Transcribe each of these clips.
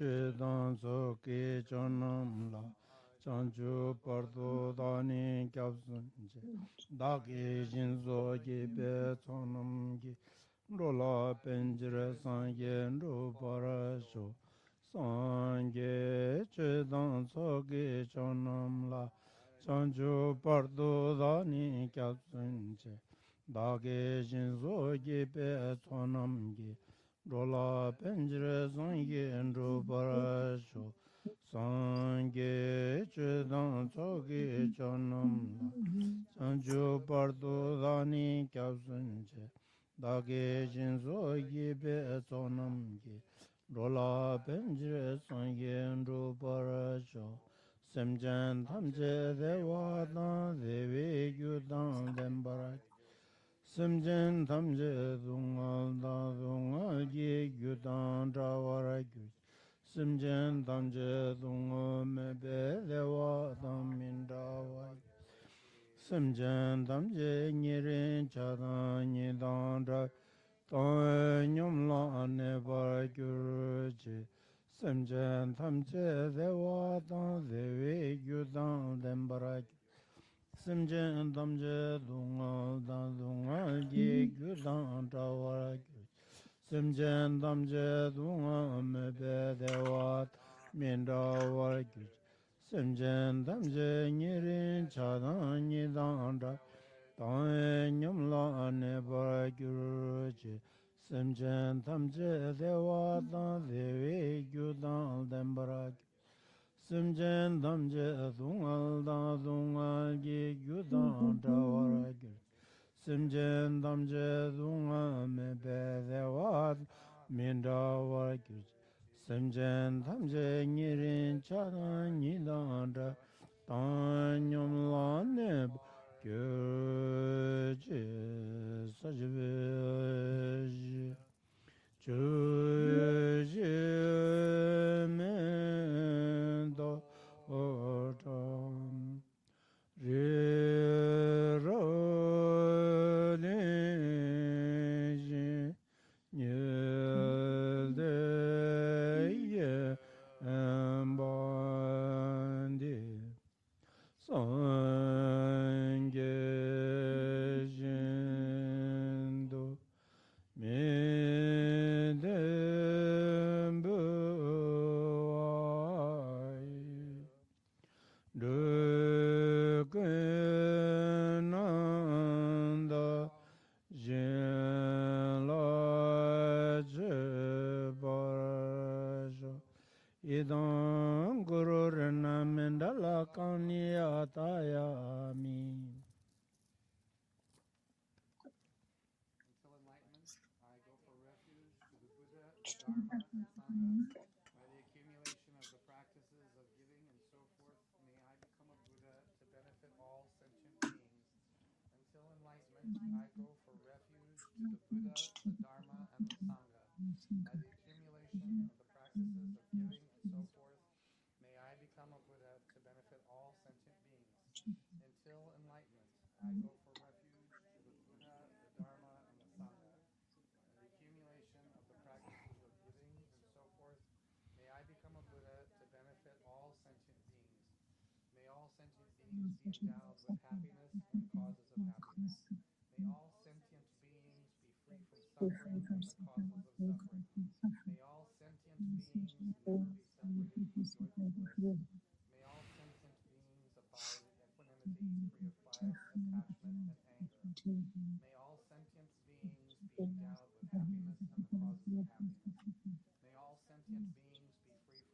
chedan so ke chonam la chanchu pardo dani kyabsun je dake jinso ge be chonam ge rola penjire sangye ro parasho sangye chedan so ke chonam la chanchu pardo dani kyabsun je dake jinso ge be chonam ge rola penjire sangye ro parasho sangye chedan choge chonam la chanchu pardo dani kyabsun che dage jinso yibe chonam ge rola penjire sangye ro parasho semjan tamche dewa dan dewe gyudan dembara Simjen tamje dungal da dungal ye gyudan drawara gyud. Simjen tamje dungal mebe dewa dam min drawai. Simjen tamje nyirin chadan nyidan dra. Tan nyum la ne bar gyurje. Simjen tamje dewa dan dewe gyudan dembara gyud. Simjen damje dungal dan dungal ye gyudan tawara gyud. Simjen damje dungal mebe dewat min tawara gyud. Simjen damje nyirin chadan nidan ra. Dan nyamla ne bar gyurje. Simjen damje dewat dan dewe gyudan dembara gyud. Simjen damje dungal da dungal ge gyudan dawara gyur. Simjen damje dungal me bedewat min dawara gyur. Simjen damje nyirin chadan nidan da danyam lane gyurje sajbeji. Jujimendo otam riroliji nyildeye embandi sangejindo Medembuai Dukunanda Jinlajibarjo Idam Gururna Mendala Kanyatayami Until enlightenment, I go for refuge to the Buddha, the Dharma, and the Sangha. By the accumulation of the practices of giving and so forth, may I become a Buddha to benefit all sentient beings. Until enlightenment, I go for refuge to the Buddha, the Dharma, and the Sangha. By the accumulation of the practices of giving and so forth, may I become a Buddha to benefit all sentient beings. Until enlightenment, I go for refuge to the Buddha, the Dharma, and the Sangha. By the accumulation of the practices of giving and so forth, may I become a Buddha to benefit all sentient beings. May all sentient beings be endowed with happiness and the causes of happiness. May all sentient beings be free from suffering and the causes of suffering. May all sentient beings never be separated from joyful bliss. May all sentient beings abide in equanimity, free of bias, attachment, and anger. May all sentient beings be endowed with happiness and the causes of happiness. May all sentient beings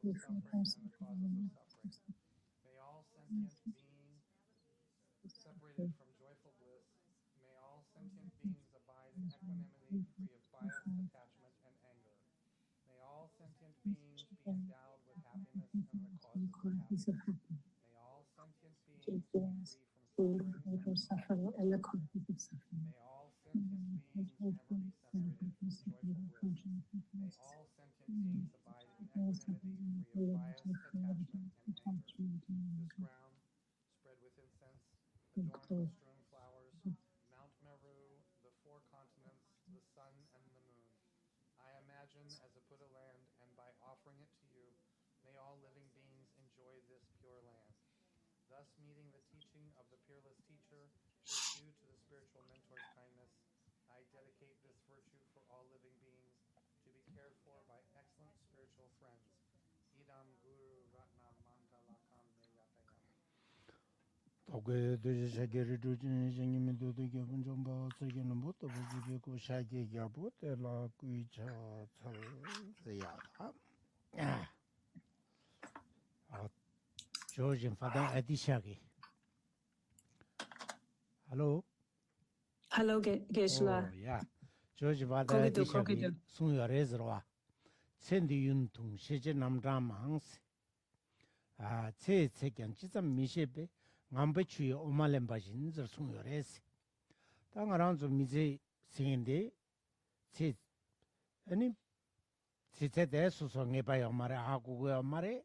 be free from suffering and the causes of suffering. May all sentient beings separated from joyful bliss. May all sentient beings abide in equanimity, free of bias, attachment, and anger. May all sentient beings be endowed with happiness and the causes of happiness. May all sentient beings be free from suffering and the causes of suffering. May all sentient beings never be separated from joyful bliss. May all sentient beings abide in equanimity, free of bias, attachment, and anger. This ground, spread with incense, adorned with strewn flowers, Mount Meru, the four continents, the sun and the moon. I imagine as a Buddha land, and by offering it to you, thus meeting the teaching of the peerless teacher is due to the spiritual mentor's kindness. I dedicate this virtue for all living beings to be cared for by excellent spiritual friends. Idam Guru Ratna Mantalakam Neyatayam. 도괴 도지 샤게를 두진 생님이 도도게 분좀 봐서기는 못 보지고 샤게가 보때라 꾸이차 살야 조진 파다 에디샤기 할로 Geshe-la. 야 조지 파다 거기도, 에디샤기 거기도. 숭여레즈로와 첸디윤통 시제 남람 항스 제체견 지점 미셰베 남배추의 오말렘바신 저 숭요레스 당아랑 좀 미제 생인데 제 아니 지체대 수송해 봐요 말에 하고 그 말에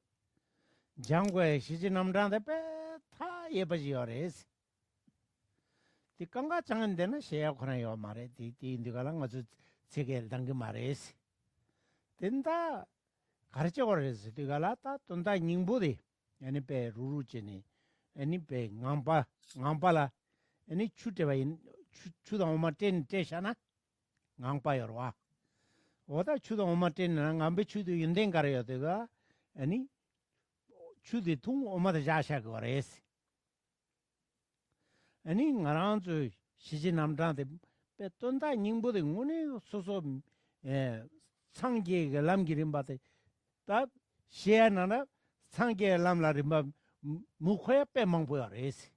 장고에 시지 남단데 빼다 예버지요레스 디깡가 장은데는 셰야코나요 말에 디디인디가랑 아주 제게 당그 말레스 된다 가르쳐 버렸어 디가라다 돈다 닝보디 아니 빼 루루치니 아니 빼 낭파라 아니 추테바인 추다 오마텐 테샤나 낭파여와 오다 추다 오마텐 낭암베 추도 인덴 가려야 되가 아니 추디 통 오마다 자샤 거레스 아니 나란주 시지 남단데 빼 돈다 닝보디 오네 소소 상계가 남기린 바데 다 시야나나 상계 남라림바 무kho야 빼망 보여레스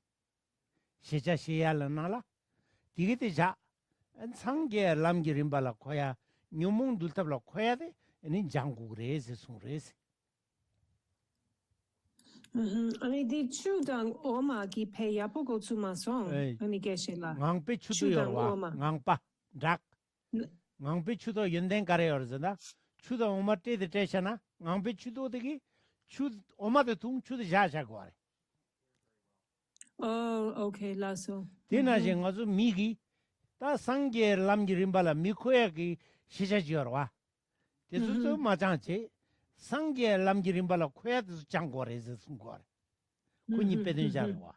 시자 시야라나라 디게티자 상계 남기린 발라 코야 뉴몽 둘탑라 코야데 아니 장국레스 송레스 아니 디 추당 오마기 페야포고 추마송 아니 Geshe-la. 낭페 추도여와 낭파 락 낭페 추도 연된 가래여잖아 추도 오마테데 테샤나 낭페 추도되기 추 오마데 둥 추도 자샤고 아래 Okay, lasso. 디나징 아주 미기 다 상계 남기림발라 미코야기 시자지어와 대수도 마찬가지 상계 남기림발라 코야도 장고래서 순고래 군이 빼든 자와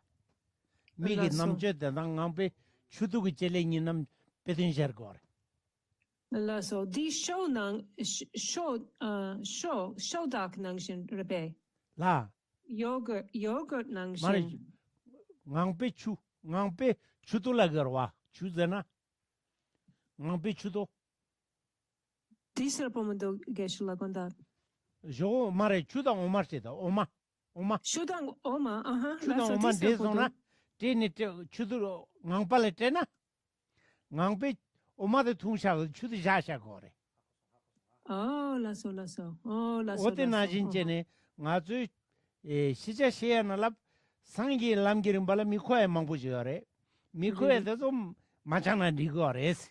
미기 남제데 낭암베 추도기 젤랭이 남 빼든 자고래 Lasso. Di shodak nangshin rebe. 라 Yogurt nangshin. 말이 낭페 추도라거와 추잖아 낭페 추도 Disra pomendo Geshe-la gonda. 저 말에 추다 오마르다 오마 Shudang oma, 추다 lasso 오마 disra 대소나 데니 추도 낭팔레 때나 낭페 오마데 퉁샤 추도 자샤 거래 lasso. Lasso. 어때 나진제네 아주 시자시야나랍 상기 남기름 발라 미코에 망부지어래 미코에도 좀 마찬가지 리거레스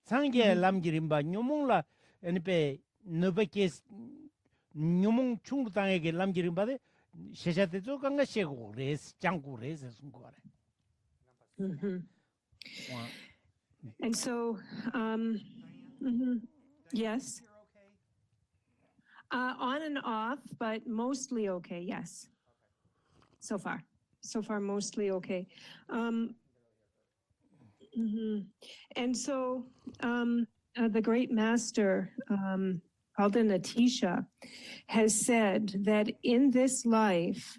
상기 남기름 바 뉴몽라 에니페 너베케 뉴몽 충부당에게 남기름 바데 시자데도 강가 셰고 레스 장고 레스 순거래 And so, yes. On and off, but mostly okay, yes. So far, mostly okay. And so, the great master, Alden Atisha, has said that in this life,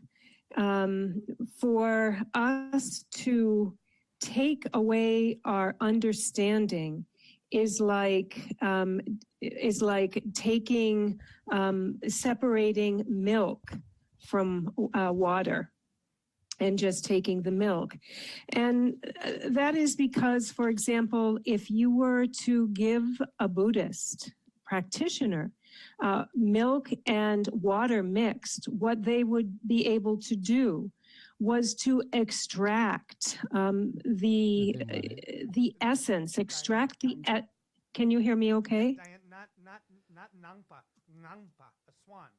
for us to take away our understanding is like taking separating milk from water and just taking the milk. And that is because, for example, if you were to give a Buddhist practitioner milk and water mixed, what they would be able to do was to extract the essence, extract the. Can you hear me? Okay. Not nangpa, a swan.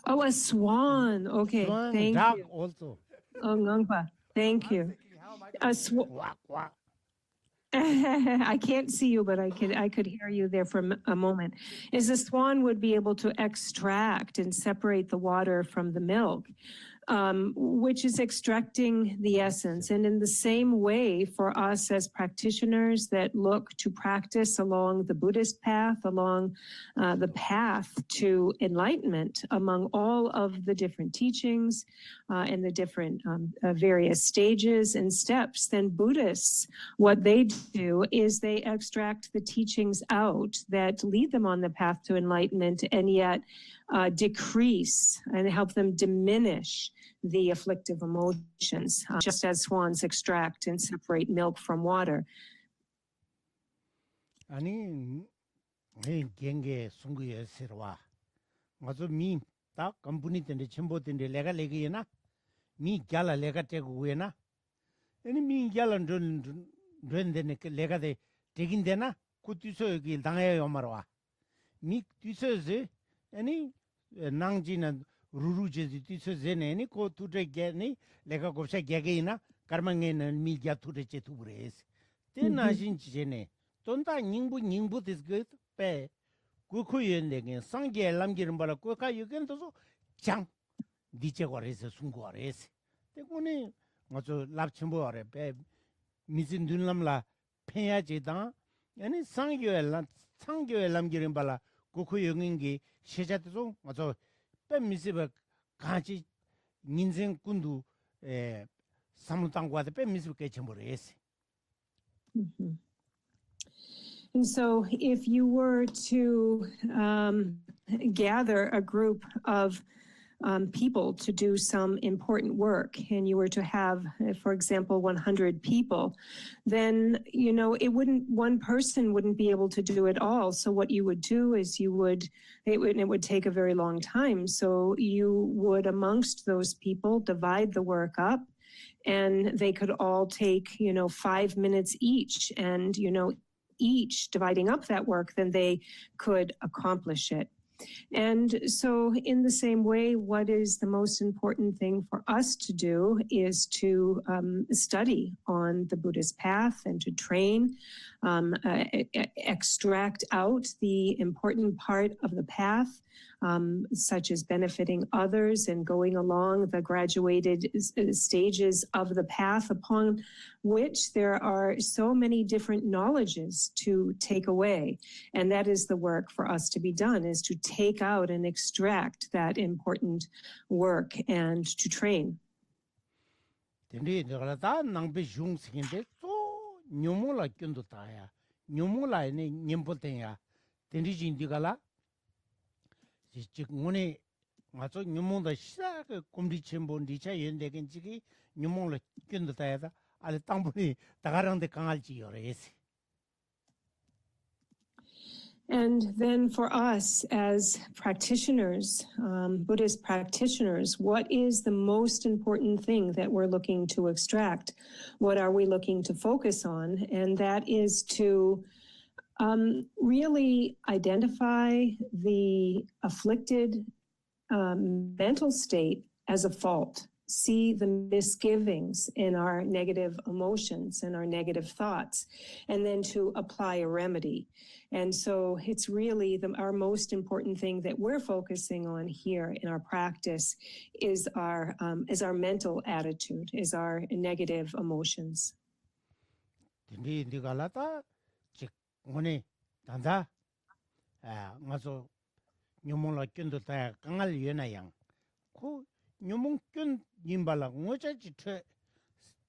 Oh, a swan. Okay, swan, thank dog you. also Oh, ngangpa. Thank you. A swan. quack quack I can't see you, but I could hear you there for a moment. Is the swan would be able to extract and separate the water from the milk. which is extracting the essence. And in the same way, for us as practitioners that look to practice along the Buddhist path, along the path to enlightenment among all of the different teachings and the different various stages and steps, then Buddhists, what they do is they extract the teachings out that lead them on the path to enlightenment and yet decrease and help them diminish the afflictive emotions, just as swans extract and separate milk from water. 아니, 경계 송구에 세로와. 맞아 미 딱 컴퍼니 때문에 첨보 때문에 내가 레기나 미 갈라 내가 때고에나 아니 미 갈란 런데네 내가 돼 되긴 되나 그 뒤서 여기 당해요 말와 미 뒤서지 아니 낭지는 루루제지 뒤서제네 그 두르게니 내가 곱사 개개이나 가르망에는 미가 두르제 두브레스 때나신 지제네 돈다 닝부 디스그 빼 구쿠연데게 상게 남기는 바라 고가 여긴도서 장 니체거래서 순고래스 때문에 맞아 랍침보래 빼 미진 눈남라 페야제다 아니 상교에 남기는 바라 구쿠연기 시자도 맞아 빼 미시바 같이 인생 군도 에 삼루땅과도 빼 미시게 첨보래스 And so if you were to gather a group of people to do some important work, and you were to have, for example, 100 people, then, one person wouldn't be able to do it all. So what you would do is it would take a very long time. So you would, amongst those people, divide the work up, and they could all take, 5 minutes each, and, each dividing up that work, then they could accomplish it. And so in the same way, what is the most important thing for us to do is to study on the Buddhist path and to train, extract out the important part of the path, such as benefiting others and going along the graduated stages of the path upon which there are so many different knowledges to take away. And that is the work for us to be done, is to take out and extract that important work and to train. 오늘 맞아 뉴몬다 시작 곰리 첨본 리차 연대긴 지기 뉴몬을 끈다야다 아래 땅분이 다가랑데 강할지 요래스. And then for us as practitioners, Buddhist practitioners, what is the most important thing that we're looking to extract? What are we looking to focus on? And that is to really identify the afflicted mental state as a fault, see the misgivings in our negative emotions and our negative thoughts, and then to apply a remedy. And so it's really our most important thing that we're focusing on here in our practice is our mental attitude, is our negative emotions. 오늘 단다 가서 녀몽라 끈도다 강할 연아양 그 녀몽끈 님발라 뭐자지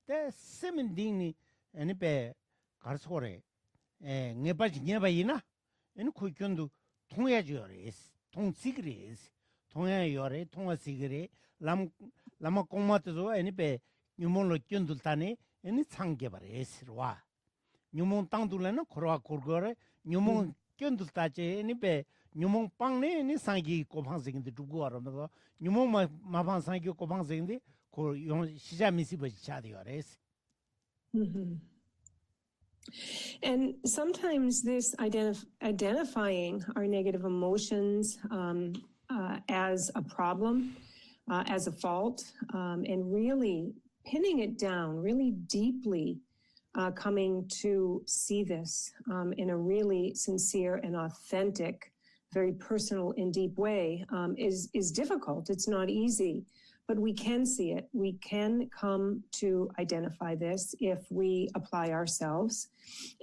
때 세면딩니 아니베 가르소래 녀바이나 아니 그 끈도 통해야지요레스 통시그레스 통해요레 통화시그레 라마 공마트도 아니베 녀몽라 끈도다네 아니 상게바레스와 뉴몬 땅둘레는 코로아 고르거래 뉴몬 견둘다제 니베 뉴몬 빵네 니 상기 고방생인데 두고 알아서 뉴몬 마방 상기 고방생인데 고 시자 미시버 차디어레스. And sometimes this identifying our negative emotions as a problem, as a fault, and really pinning it down really deeply, coming to see this in a really sincere and authentic, very personal and deep way is difficult. It's not easy. but we can see it. We can come to identify this if we apply ourselves.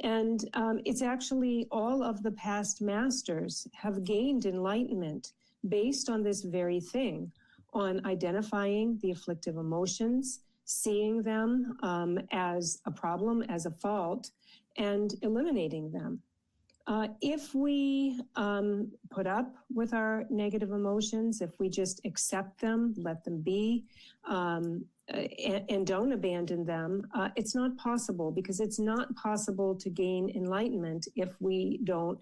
And it's actually all of the past masters have gained enlightenment based on this very thing, on identifying the afflictive emotions, seeing them as a problem, as a fault, and eliminating them. If we put up with our negative emotions, if we just accept them, let them be, and don't abandon them, it's not possible, because it's not possible to gain enlightenment if we don't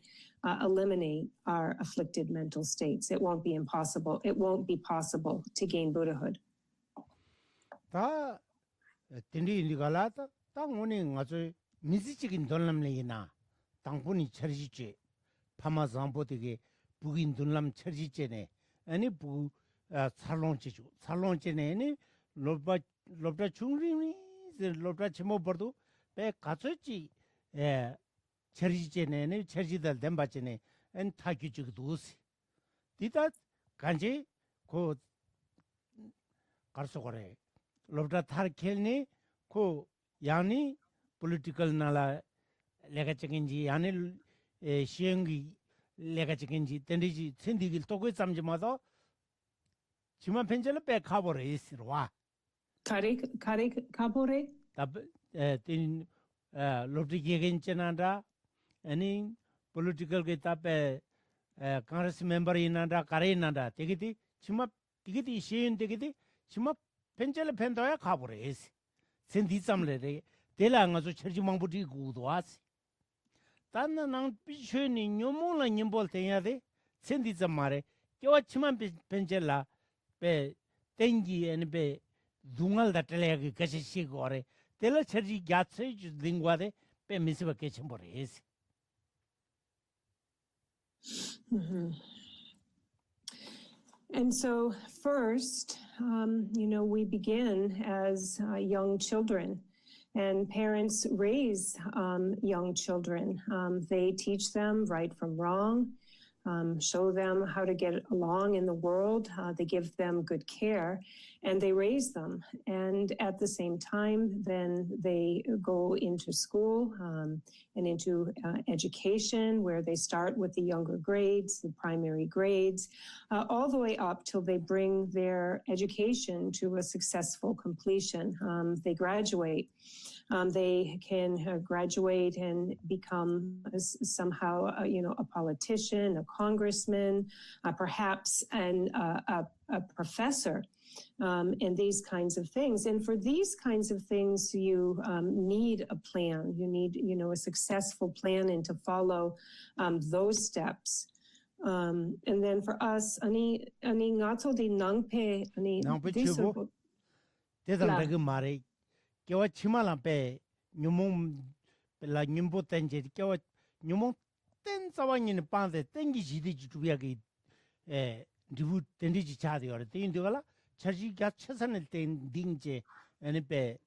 eliminate our afflicted mental states. It won't be impossible. It won't be possible to gain Buddhahood. 다 딘디 인디갈라다 땅오니 가서 미지직인 돌람레이나 당분이 처리지 파마zam보되게 북인 돌람 처리제네 아니 부 살롱지주 살롱제네 롭다 중림이 롭다 치모버도 배 가서지 처리제네 처리들 됨바제네 엔 타규직도스 디다 간지 고 가르소거래 롭다 타르켈니 고 야니 political nala lega chikinji yani shiengi lega chikinji tenji sindigi tokwe samjimado chima penjela pe khabore isirwa Kare kabore? tab tin lobdi gegenchenanda any political ke tape congress member inanda karenanda tegiti chima tigiti shien tegiti chima penjela pendoya khabore is sindi samle Tela ngazo cherji mangbuti guduas. Tana nang pichuni nyomola nyimbol tenyade, sendi zamare, kewa chiman penchela, pe tengi and be dungal da telega kashi gore, tela cherji gatse lingwade, pe misiva kechambores. And so first, we begin as young children. And parents raise young children. They teach them right from wrong, show them how to get along in the world. They give them good care, and they raise them. And at the same time, then they go into school and into education, where they start with the younger grades, the primary grades, all the way up till they bring their education to a successful completion. They graduate. They can graduate and become somehow, a politician, a congressman, perhaps a professor, and these kinds of things. And for these kinds of things, you need a plan. You need, a successful plan, and to follow those steps. And then for us, ani ngato di nangpe ani chubo te mare kewa chimala pe nyumong la nyumbo tenje kewa nyumong ten sawangin pande tengi jidi jubiya ki divu tendi ji chadi ore te indugala chaji ga chasanel ten dingje ene pe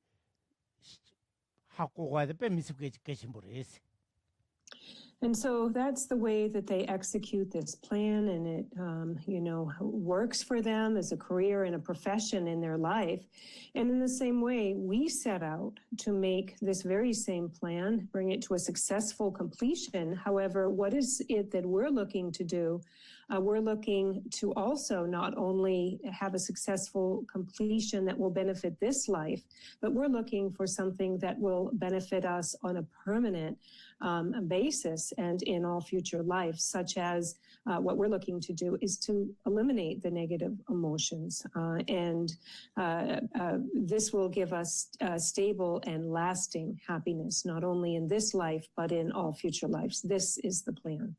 hakko ga de pe misuk ke chimbores. And so that's the way that they execute this plan, and it, works for them as a career and a profession in their life. And in the same way, we set out to make this very same plan, bring it to a successful completion. However, what is it that we're looking to do? We're looking to also not only have a successful completion that will benefit this life, but we're looking for something that will benefit us on a permanent basis and in all future life, such as what we're looking to do is to eliminate the negative emotions. And this will give us stable and lasting happiness, not only in this life, but in all future lives. This is the plan.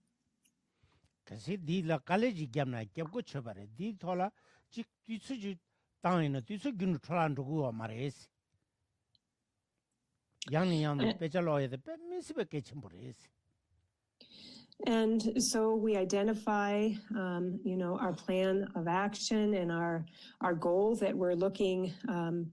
Kasi di la college gamna kyapko chobare di thola chi tsu tangina tsu gunu thola ndugu amares yang pechaloye de pe misibe kechimores. And so we identify, our plan of action and our goal that we're looking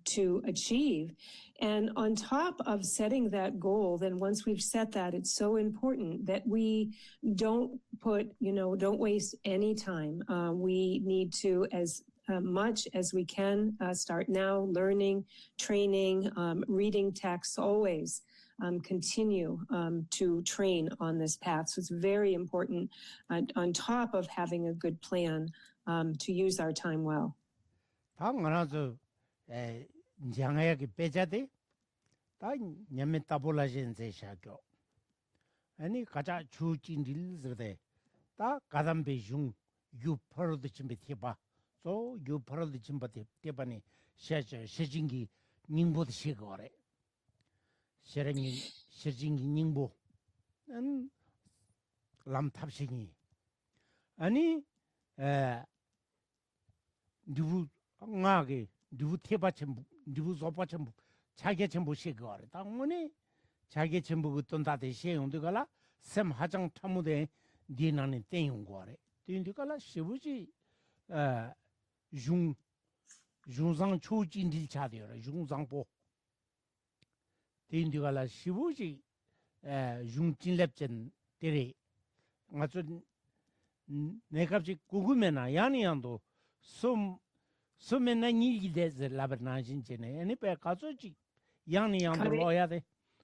to achieve. And on top of setting that goal, then once we've set that, it's so important that we don't waste any time. We need to, as much as we can. Start now, learning, training, reading texts, always continue to train on this path. So it's very important on top of having a good plan to use our time well. 당연하죠. 장애하게 빼자대. 다 냠에 따볼라진세 샤교. 아니 가자 주진딜스데. 다 가담베 중 유퍼로드 침베 티바. 소 유퍼로드 침베 티바니 샤저 시진기 닝보드 시거래. 셔랭이 시진기 닝보. 은 람탑싱이. 아니 누구 ngāgi dhū tēpa chēmbu, dhū sōpa chēmbu, chāgē chēmbu shē gārē. Tā ngōni chāgē chēmbu gu tōntā tē shē yung tū kāla sēm hāchāng tāmu tē dī nāni tēn yung gārē. Tēn tū kāla shibu chī yung zāng chū jīndil chā tē yorē, yung zāng pō. Tēn tū kāla shibu chī yung jīnlēp chēn tē rē. Ngā chū nē kāp chī gugu mē nā yāni yāndō so mena nilgi de labernajin chene ene pe kazoji yani yando loya de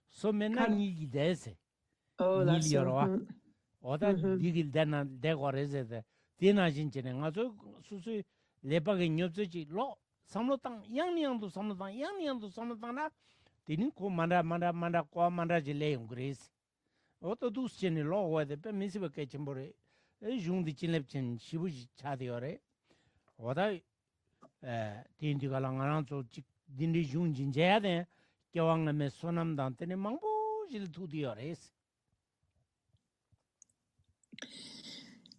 so mena nilgi de se nilgi ro oda digil dena de goreze de dinajin chene ngazo susu lebage nyobzoji lo samlotang yani yando samlotang na tinin ko manda ko manda jile ngres oto dus chene lo wa de pe misibe ke chimbore jungdi chinlep chen shibuji chadiore oda 딘디 갈랑아랑 저 딘디 중진제야데 겨왕남에 소남단테네 망보질 두디어레스.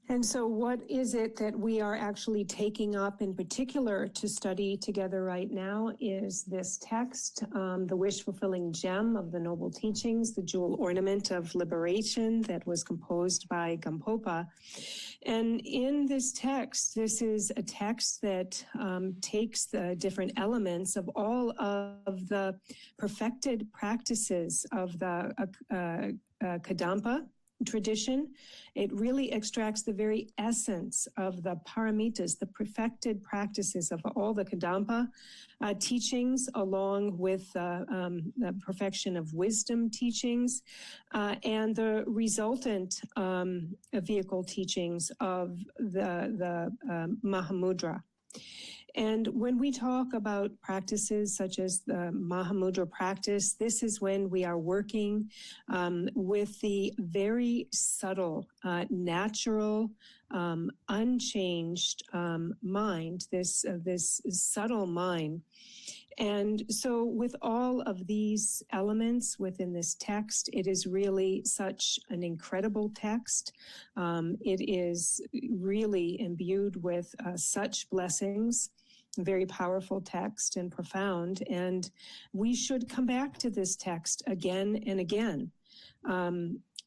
And so what is it that we are actually taking up in particular to study together right now is this text, the wish-fulfilling gem of the Noble Teachings, the jewel ornament of liberation that was composed by Gampopa. And in this text, this is a text that takes the different elements of all of the perfected practices of the Kadampa tradition. It really extracts the very essence of the paramitas, the perfected practices of all the Kadampa teachings, along with the perfection of wisdom teachings, and the resultant vehicle teachings of the Mahamudra. And when we talk about practices such as the Mahamudra practice, this is when we are working with the very subtle, natural, unchanged mind, this subtle mind. And so with all of these elements within this text, it is really such an incredible text. It is really imbued with such blessings, very powerful text and profound. And we should come back to this text again and again.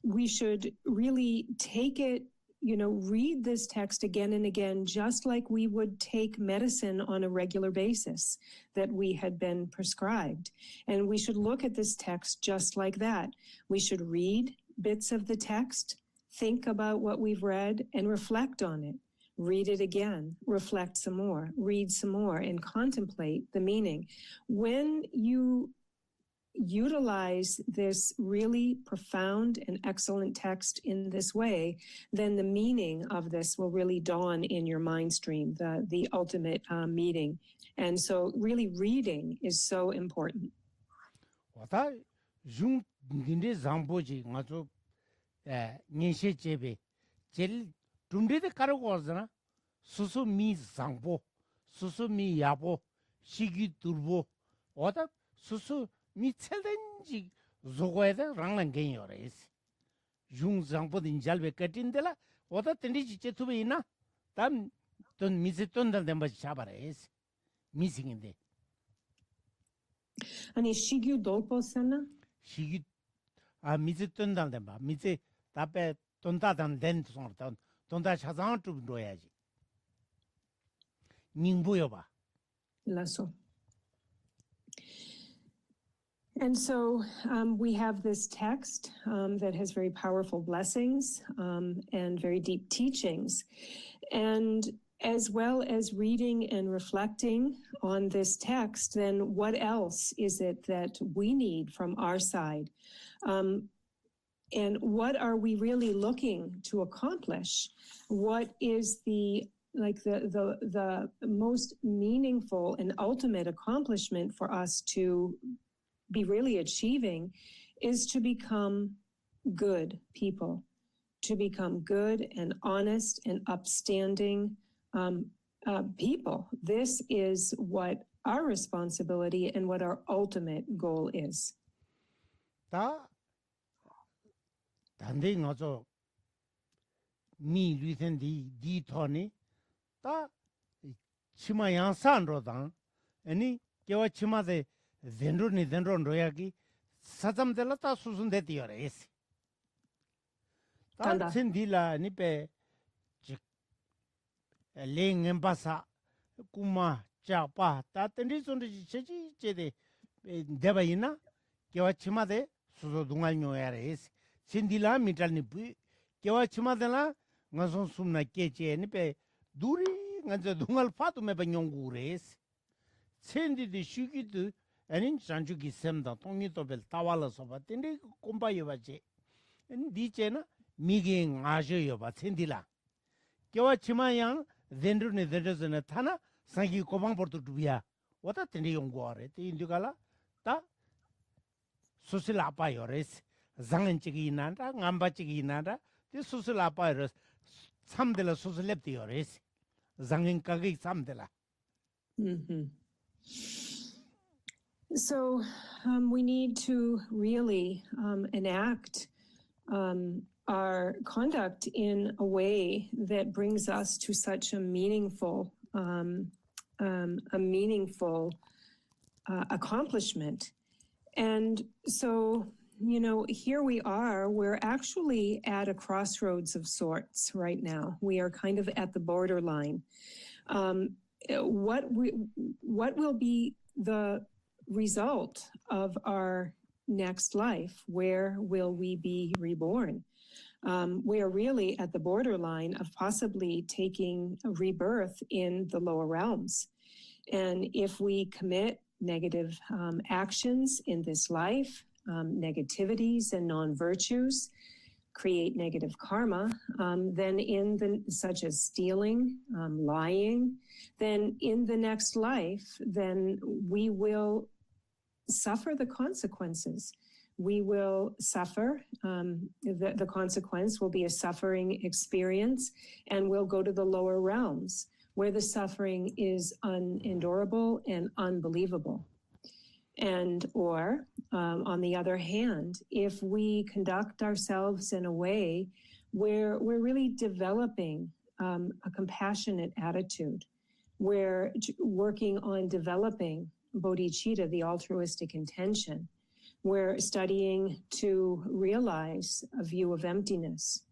We should really take it, read this text again and again, just like we would take medicine on a regular basis that we had been prescribed. And we should look at this text just like that. We should read bits of the text, think about what we've read, and reflect on it. Read it again, reflect some more, read some more, and contemplate the meaning. When you utilize this really profound and excellent text in this way, then the meaning of this will really dawn in your mind stream, the ultimate meaning. And so really reading is so important. 와다 중 딘데 잠보지 가서 년세 제베 제일 둠데데 가르고 왔잖아. 수수미 상보, 수수미 야보, 시기 dur보. 와다 수수 미첼든지 조고에다 랑랑겐요레스 중상보딘 잘베 까틴데라 오다 텐디지 제투베이나 담 돈 미세 돈달데 마치 잡아레스 미싱인데 아니 시규 돌보세나 시기 미세 돈달데 마 미세 답에 돈다단 된 소르던 돈다 차상 좀 넣어야지 닝부여 봐 라소. And so we have this text that has very powerful blessings and very deep teachings. And as well as reading and reflecting on this text, then what else is it that we need from our side? And what are we really looking to accomplish? What is the most meaningful and ultimate accomplishment for us to be really achieving is to become good people, to become good and honest and upstanding people. This is what our responsibility and what our ultimate goal is. 단대 가서 미 리센디 디토니 다 치마 양산로당 아니 개와 치마데 젠로니 젠론로야기 사잠들라다 수순데 디어레스 다 신딜라 니페 직 랭엠바사 쿠마 짜파 다 텐디존디 체지 제데 데바이나 개와 치마데 수소 둥알뇨야레스 신딜라 미탈니 부 개와 치마데라 ngason sumna keche ni pe duri nganja dungal fatu me ba nyongures sendi de shugidu anin sanjugi semda tongi to bel tawala so ba tindi kompa yoba che en di che na migi ngajo yoba sendila kewa chimayang zendu ne zendu ne thana sangi kobang portu duya wata tindi yongore te indugala ta susil apa yores zangen chigi nanda ngamba chigi nanda te susil apa yores samdela susilep yores zangen kagi samdela. So we need to really enact our conduct in a way that brings us to such a meaningful accomplishment. And so, you know, here we are, we're actually at a crossroads of sorts right now. We are kind of at the borderline. What will be the result of our next life? Where will we be reborn? We are really at the borderline of possibly taking a rebirth in the lower realms. And if we commit negative actions in this life, negativities and non-virtues, create negative karma, then such as stealing, lying, then in the next life, then we will suffer the consequences. We will suffer, the consequence will be a suffering experience, and we'll go to the lower realms where the suffering is unendurable and unbelievable. And or on the other hand, if we conduct ourselves in a way where we're really developing a compassionate attitude, we're working on developing bodhicitta, the altruistic intention, we're studying to realize a view of emptiness.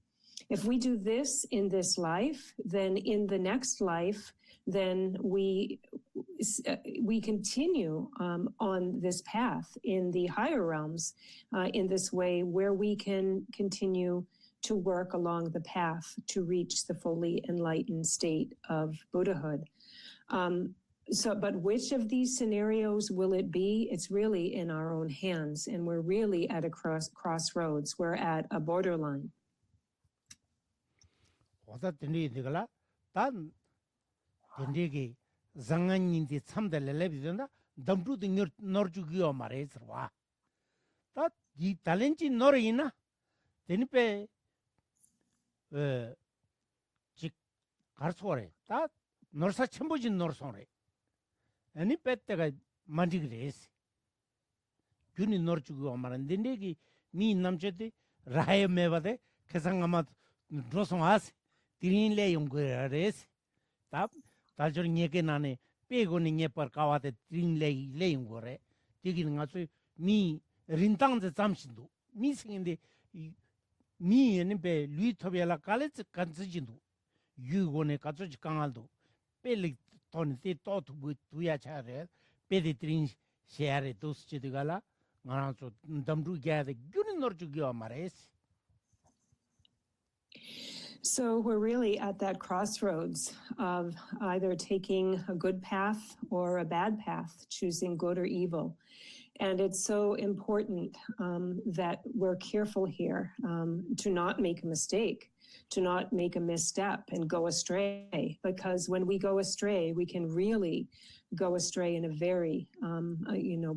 If we do this in this life, then in the next life, then we continue on this path in the higher realms in this way where we can continue to work along the path to reach the fully enlightened state of Buddhahood. But which of these scenarios will it be? It's really in our own hands, and we're really at a crossroads. We're at a borderline. 덴디기 장안인디 참달레레비던다 담루드 너르주기요 말해서와 다이 달렌지 너르이나 데니페 직 가르소래 다 너사 첨부진 너르소래 아니 빼때가 만지그레스 균이 너르주기요 말은 덴디기 미 남제디 라에 메바데 계상아마 로송아스 디린레 용거레스 다 달저 녀게 나네 빼고는 녀पर 까와데 드링레이 레용거래 되기는 가서 미 린땅데 잠신도 미생인데 미에는 배 루이토벨라 칼레츠 간지진도 유고네 가서지 강알도 뺄리 돈이 또도 두야 차래 빼디 드린 셰아레 도스치디가라 나라서 담루 게데 균이 너르주기와 말레스. So we're really at that crossroads of either taking a good path or a bad path, choosing good or evil. And it's so important that we're careful here to not make a mistake, to not make a misstep and go astray. Because when we go astray, we can really go astray in a very,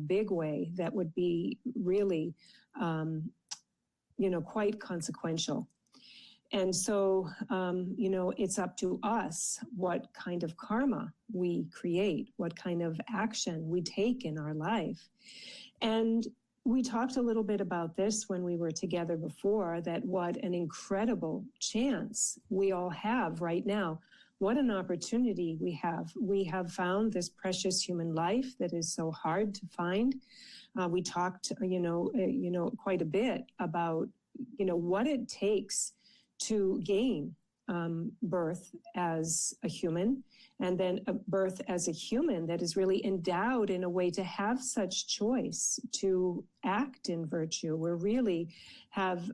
big way that would be really, quite consequential. And so, it's up to us what kind of karma we create, what kind of action we take in our life. And we talked a little bit about this when we were together before, that what an incredible chance we all have right now. What an opportunity we have. We have found this precious human life that is so hard to find. We talked, quite a bit about, what it takes to gain birth as a human, and then a birth as a human that is really endowed in a way to have such choice, to act in virtue. We really have,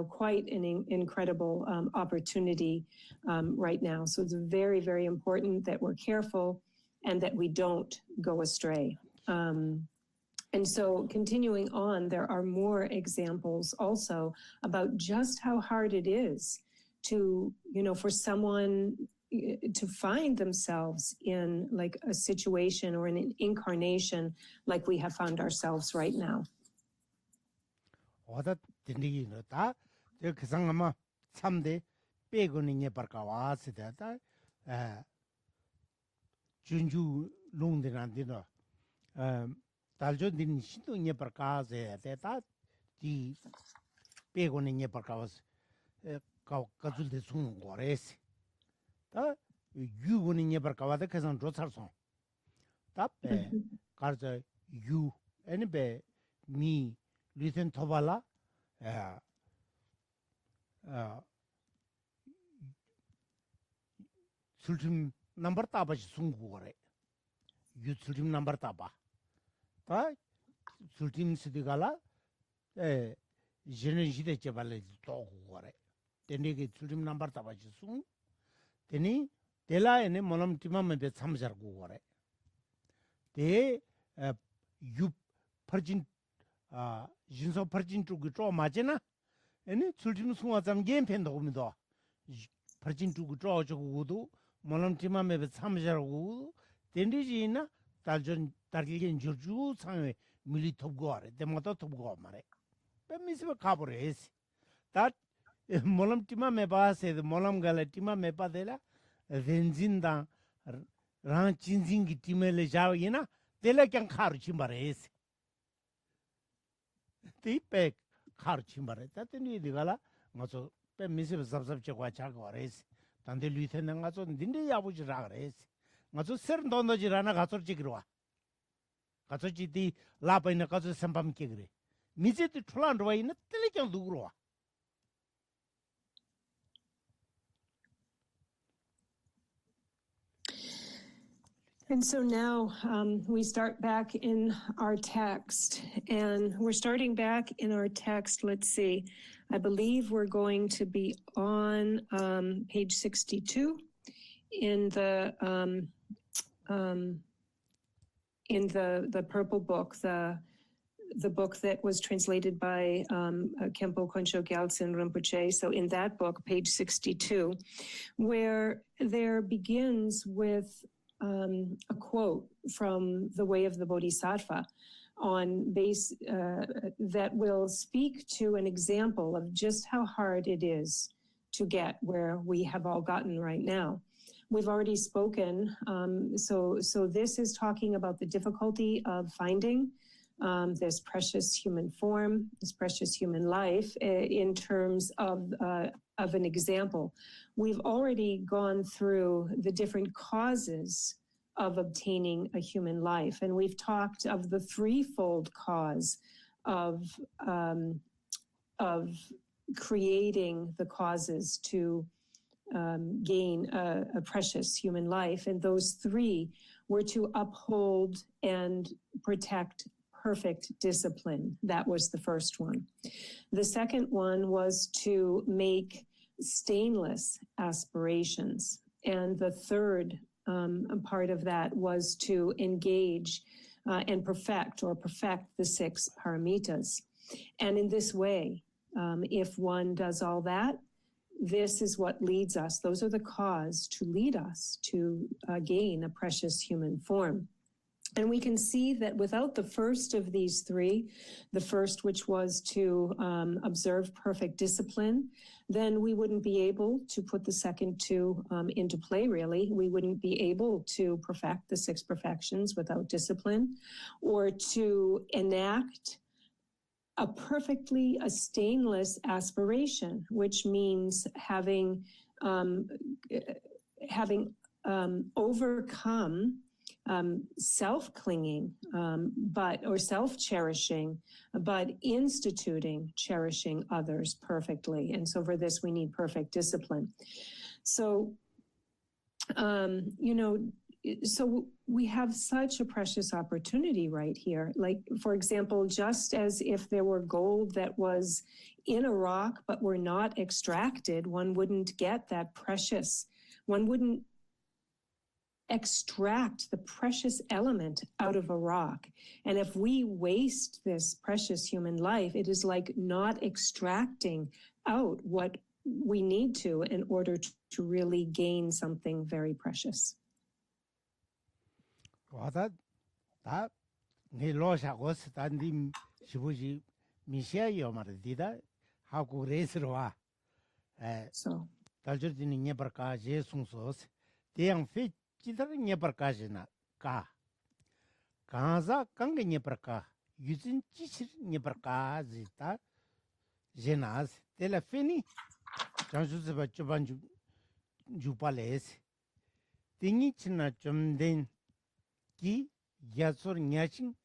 quite an incredible opportunity right now. So it's very, very important that we're careful and that we don't go astray. And so continuing on, there are more examples also about just how hard it is to, for someone to find themselves in like a situation or in an incarnation like we have found ourselves right now. 어다 딘디는 다 그상아마 참대 빼고는 예 barka와스다 준주 롱데란디노 달조딘 신도 예 barka세 다 디 빼고는 예 barka와스 가줄데 숭 거레스 다 유고는 예 barka와데 그상 조살송 답에 가르자 유 애니베 미 리센 토발라 술팀 넘버 따바지 숭고래 유 술팀 넘버 따바 다 술팀 시디갈라 제네시데 제발레 또고래 데네게 술팀 넘버 따바지 숭 데니 델라에네 모놈 티마메베 참자고 거래 데 유 퍼진 진소 퍼진 쪽이 좀 맞잖아. 아니 술좀 숭아잠 게임팬도 오면도 퍼진 쪽이 좀 저거도 몰람 팀함에 참자고 된디지나 달전 달기겐 주주 상에 밀리 톱고 아래 데모도 톱고 말해. 빼미스바 가버레스. 다 몰람 팀함에 봐세 몰람 갈래 팀함에 봐데라 벤진다 랑 진진기 팀에 자위나 데라 그냥 가르치 말해스. 티백 카르치 말했다. 근데 네가라 맞아. 빼 미세 잡잡지 과차고 그래서 단데 리텐는 가서 닌데 야부지라 그래서 맞아. 서른도너지라나 가서 찍으러 와. 가서 지디 라바이나 가서 선밤께 그래. 미제도 출란로 와 있는 틀리경 누구로 와. And so now we start back in our text, and we're starting back in our text. Let's see, I believe we're going to be on page 62 in the purple book, the book that was translated by Khenpo Konsho Gyaltsen Rinpoche. So in that book, page 62, where there begins with a quote from the Way of the Bodhisattva on base that will speak to an example of just how hard it is to get where we have all gotten right now. We've already spoken, so this is talking about the difficulty of finding this precious human form, this precious human life in terms of an example. We've already gone through the different causes of obtaining a human life, and we've talked of the threefold cause of creating the causes to gain a precious human life, and those three were to uphold and protect perfect discipline. That was the first one. The second one was to make stainless aspirations. And the third part of that was to engage and perfect the 6 paramitas. And in this way, if one does all that, this is what leads us. Those are the cause to lead us to gain a precious human form. And we can see that without the first of these 3, the first which was to observe perfect discipline, then we wouldn't be able to put the second 2 into play, really. We wouldn't be able to perfect the 6 perfections without discipline, or to enact a stainless aspiration, which means having overcome self-clinging, or self-cherishing, but instituting cherishing others perfectly. And so for this, we need perfect discipline. So, so we have such a precious opportunity right here. Like, for example, just as if there were gold that was in a rock but were not extracted, one wouldn't get that precious, one wouldn't extract the precious element out of a rock. And if we waste this precious human life, it is like not extracting out what we need to in order to really gain something very precious. 와다 다 닐로샤고스 단디 시부지 미시아요 말디다 하고 레스로와 So 달저디니 녜버카 제송소스 대양 페 지다르 녜버카지나 까 가자 강게 녜버카 유진 지시 녜버카 지다 제나스 텔레페니 장주스바 주반주 주팔레스 띵이 치나 좀된 기 야소르 냐신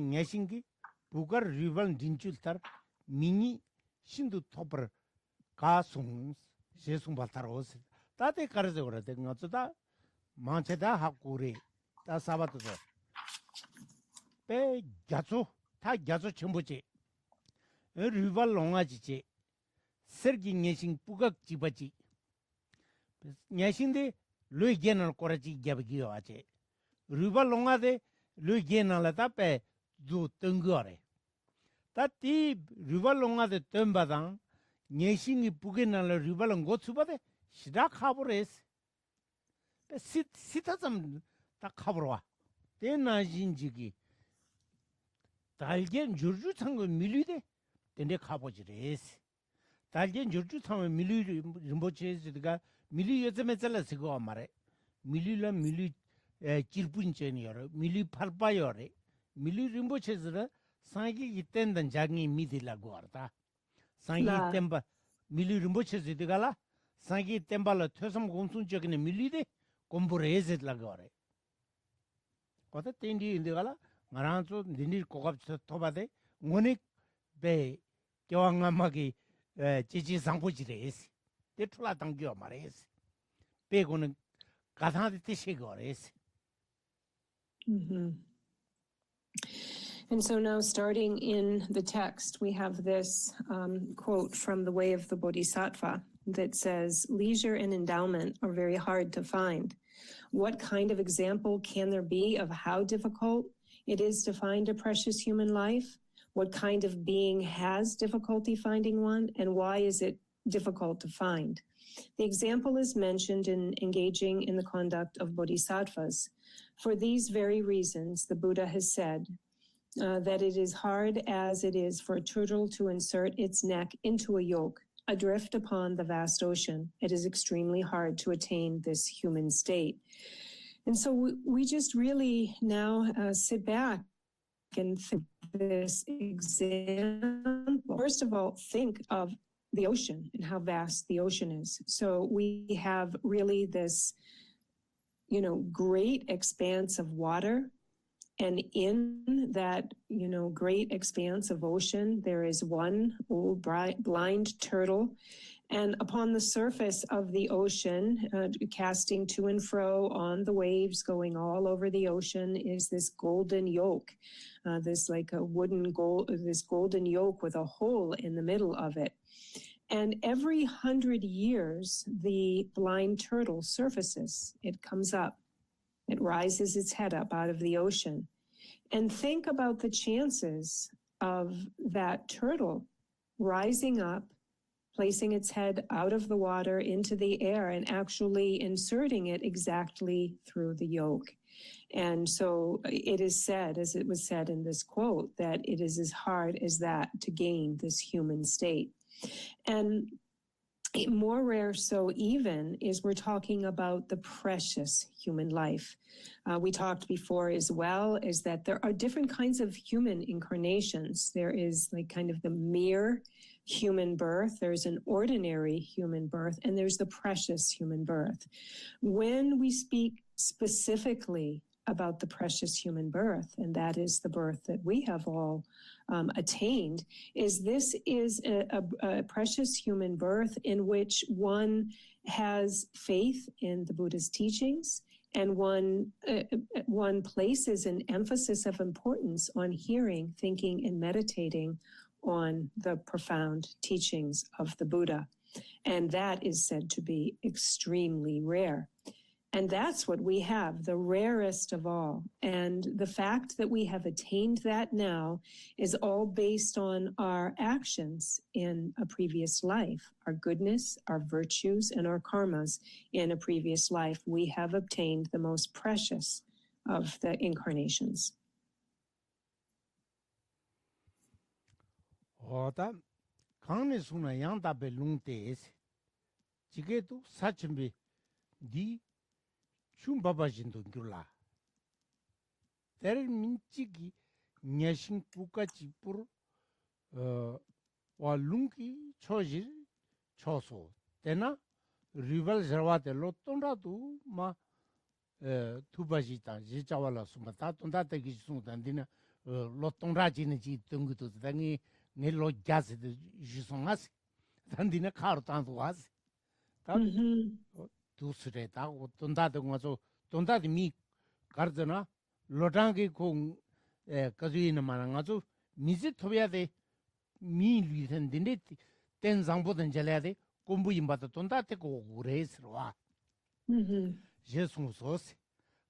냐신기 부가 리발 딘줄탈 미니 신도 토퍼 가송 제송 발타로스 따데 가르제 그러데 ngot다 만체다 하쿠리 따 사바도서 베 야소 다 야소 전부지 리발 롱아지지 서기 냐신 부각 지바지 냐신데 루이게널 코라지 갸비기요 아제 리발 롱아데 루이게널다 베 두 뜬거래 따티 리발 롱아데 뜸바당 녀신이 부게날로 리발은 고츠바데 시작하버레스 시타점 딱 가버와 대나진지기 달겐 줄주 창고 밀리데 근데 가보지레스 달겐 줄주 창고 밀리 림보체스가 밀리 요즘에 잘라서고 말해 밀리라 밀리 질분전이요 밀리 팔바요래 밀리 림보체스라 상기 이땐던 장이 미디라고 하다 상기 템바 밀리 림보체스디가라 상기 템발로 퇴섬 공순적인 밀리데 공부를 해서라고 하래 거다 텐디 인데가라 마란소 니니 고갑서 토바데 원익 베 교황아마기 지지 상부지레스 데툴라 당겨 말레스 베고는 가상의 뜻이 거레스 And so now, starting in the text, we have this quote from The Way of the Bodhisattva that says, "Leisure and endowment are very hard to find. What kind of example can there be of how difficult it is to find a precious human life? What kind of being has difficulty finding one, and why is it difficult to find?" The example is mentioned in engaging in the conduct of bodhisattvas. For these very reasons, the Buddha has said that it is hard as it is for a turtle to insert its neck into a yoke, adrift upon the vast ocean. It is extremely hard to attain this human state. And so we just really now sit back and think this example. First of all, think of the ocean and how vast the ocean is. So we have really this, great expanse of water. And in that, great expanse of ocean, there is one old blind turtle. And upon the surface of the ocean, casting to and fro on the waves, going all over the ocean, is this golden yoke, this golden yoke with a hole in the middle of it. And every 100 years, the blind turtle surfaces. It comes up. It rises its head up out of the ocean. And think about the chances of that turtle rising up, placing its head out of the water into the air and actually inserting it exactly through the yolk. And so it is said, as it was said in this quote, that it is as hard as that to gain this human state. And more rare so even is we're talking about the precious human life. We talked before as well is that there are different kinds of human incarnations. There is like kind of the mere human birth, there's an ordinary human birth, and there's the precious human birth. When we speak specifically about the precious human birth, and that is the birth that we have all attained, is this is a precious human birth in which one has faith in the Buddha's teachings, and one places an emphasis of importance on hearing, thinking, and meditating on the profound teachings of the Buddha. And that is said to be extremely rare. And that's what we have, the rarest of all. And the fact that we have attained that now is all based on our actions in a previous life, our goodness, our virtues, and our karmas in a previous life. We have obtained the most precious of the incarnations. Oda kane suna yang da be lung te es jige tu sachimbe di chum baba jindo gyula ter minchi gi nyashin puka chipur wa lungi chojir choso tena rival jarwa te lo tonda tu ma tubaji ta ji chawala sumata tonda te gi sundan dina lo tonda jin ji tungu tu dangi ne lo gas de jusongas dandina kar tan was ta dusre ta tonda de ngaso tonda de mi gardana lodangi ko kazuina mana ngaso mizi thobya de mi lisen dinde ten zangboden jala de kombu imbata tonda te ko ureswa jesun sos